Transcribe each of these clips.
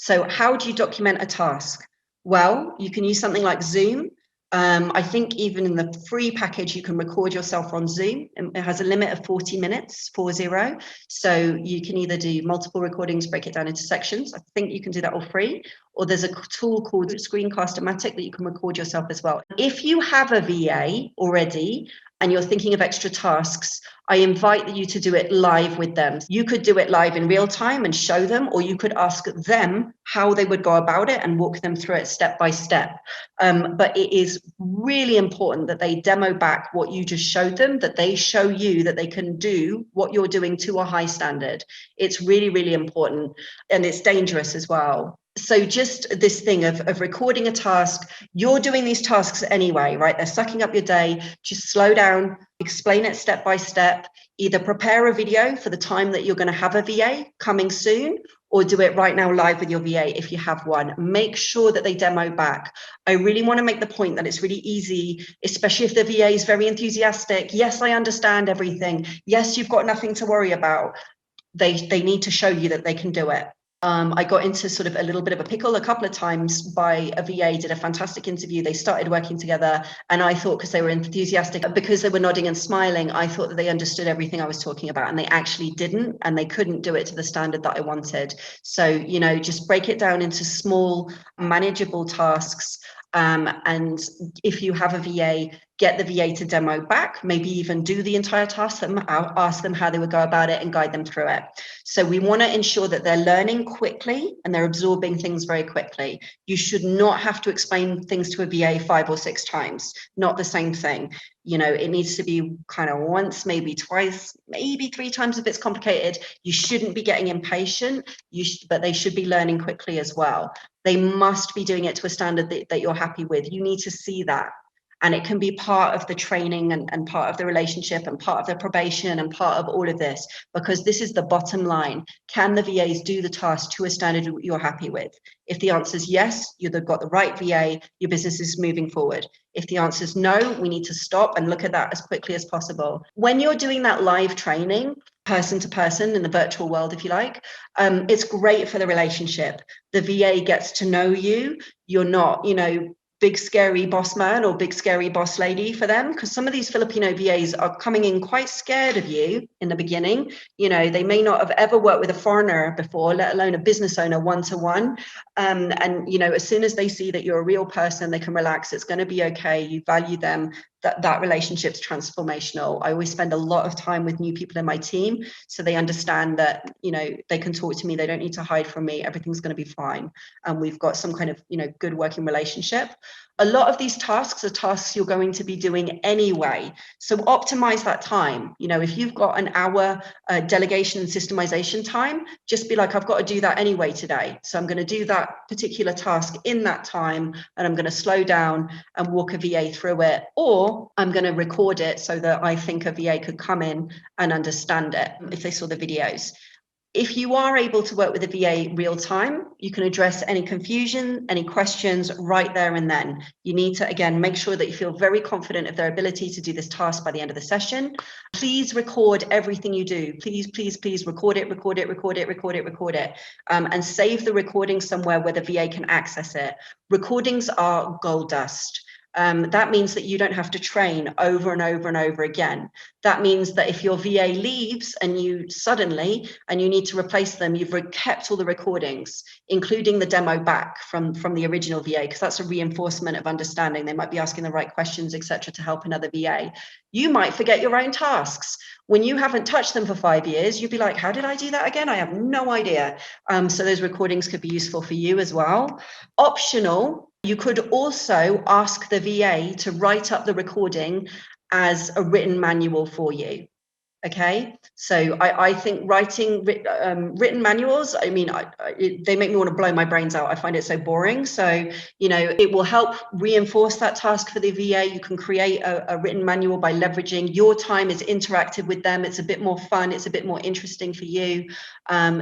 So how do you document a task? Well, you can use something like Zoom. I think even in the free package, you can record yourself on Zoom. It has a limit of 40 minutes, 40. So you can either do multiple recordings, break it down into sections. I think you can do that all free. Or there's a tool called Screencast-O-Matic that you can record yourself as well. If you have a VA already and you're thinking of extra tasks, I invite you to do it live with them. You could do it live in real time and show them, or you could ask them how they would go about it and walk them through it step by step. But it is really important that they demo back what you just showed them, that they show you that they can do what you're doing to a high standard. It's really, really important, and it's dangerous as well. So just this thing of recording a task, you're doing these tasks anyway, right? They're sucking up your day. Just slow down, explain it step by step, either prepare a video for the time that you're going to have a VA coming soon, or do it right now live with your VA if you have one. Make sure that they demo back. I really want to make the point that it's really easy, especially if the VA is very enthusiastic. Yes, I understand everything. Yes, you've got nothing to worry about. They need to show you that they can do it. I got into sort of a little bit of a pickle a couple of times by a VA, did a fantastic interview. They started working together, and I thought, because they were enthusiastic, because they were nodding and smiling, I thought that they understood everything I was talking about, and they actually didn't, and they couldn't do it to the standard that I wanted. So, you know, just break it down into small, manageable tasks. And if you have a VA, get the VA to demo back, maybe even do the entire task, ask them how they would go about it and guide them through it. So we want to ensure that they're learning quickly and they're absorbing things very quickly. You should not have to explain things to a VA 5 or 6 times, not the same thing. You know, it needs to be kind of once, maybe twice, maybe 3 times if it's complicated. You shouldn't be getting impatient, but they should be learning quickly as well. They must be doing it to a standard that you're happy with. You need to see that. And it can be part of the training and part of the relationship and part of the probation and part of all of this, because this is the bottom line. Can the VAs do the task to a standard you're happy with? If the answer is yes, you've got the right VA, your business is moving forward. If the answer is no, we need to stop and look at that as quickly as possible. When you're doing that live training, person to person in the virtual world, if you like, it's great for the relationship. The VA gets to know you. You're not, you know, big scary boss man or big scary boss lady for them, because some of these Filipino VAs are coming in quite scared of you in the beginning. You know, they may not have ever worked with a foreigner before, let alone a business owner one-to-one. And you know, as soon as they see that you're a real person, they can relax. It's going to be okay. You value them. That relationship's transformational. I always spend a lot of time with new people in my team, so they understand that, you know, they can talk to me. They don't need to hide from me. Everything's going to be fine. And we've got some kind of, you know, good working relationship. A lot of these tasks are tasks you're going to be doing anyway. So optimize that time. You know, if you've got an hour delegation and systemization time, just be like, I've got to do that anyway today. So I'm going to do that particular task in that time, and I'm going to slow down and walk a VA through it. Or I'm going to record it so that I think a VA could come in and understand it if they saw the videos. If you are able to work with a VA real time, you can address any confusion, any questions right there and then. You need to, again, make sure that you feel very confident of their ability to do this task by the end of the session. Please record everything you do. Please, please, please record it, and save the recording somewhere where the VA can access it. Recordings are gold dust. That means that you don't have to train over and over and over again. That means that if your VA leaves and you need to replace them, you've kept all the recordings, including the demo back from the original VA, because that's a reinforcement of understanding. They might be asking the right questions, etc., to help another VA. You might forget your own tasks. When you haven't touched them for 5 years, you'd be like, how did I do that again? I have no idea. So those recordings could be useful for you as well. Optional, you could also ask the VA to write up the recording as a written manual for you. Okay, so I think writing written manuals, I mean, they make me want to blow my brains out. I find it so boring. So, you know, it will help reinforce that task for the VA. You can create a written manual by leveraging your time is interactive with them. It's a bit more fun. It's a bit more interesting for you.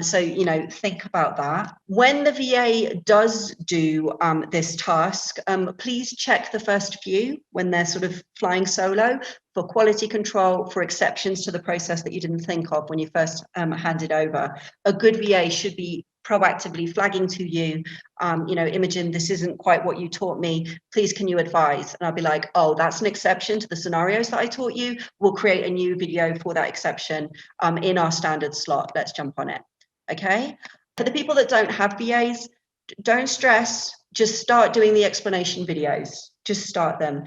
So, you know, think about that. When the VA does do this task, please check the first few when they're sort of flying solo, for quality control, for exceptions to the process that you didn't think of when you first handed over. A good VA should be proactively flagging to you, Imogen, this isn't quite what you taught me. Please, can you advise? And I'll be like, oh, that's an exception to the scenarios that I taught you. We'll create a new video for that exception in our standard slot. Let's jump on it. Okay. For the people that don't have VAs, don't stress. Just start doing the explanation videos. Just start them.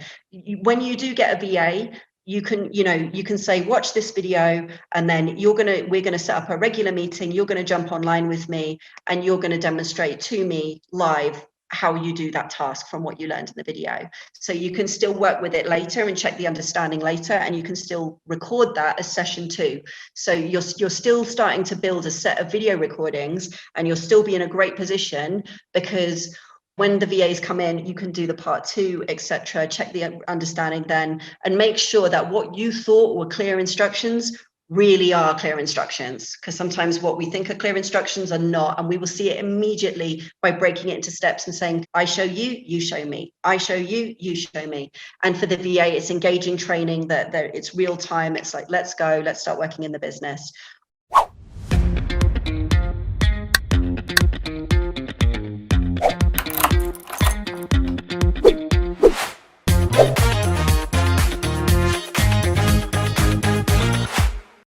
When you do get a VA, you can say, watch this video, and then we're gonna set up a regular meeting. You're gonna jump online with me, and you're gonna demonstrate to me live how you do that task from what you learned in the video. So you can still work with it later and check the understanding later, and you can still record that as session 2. So you're still starting to build a set of video recordings, and you'll still be in a great position, because when the VAs come in, you can do the part 2, etc. Check the understanding then, and make sure that what you thought were clear instructions really are clear instructions, because sometimes what we think are clear instructions are not, and we will see it immediately by breaking it into steps and saying, I show you, you show me, I show you, you show me. And for the VA, it's engaging training, that it's real time. It's like, let's go, let's start working in the business.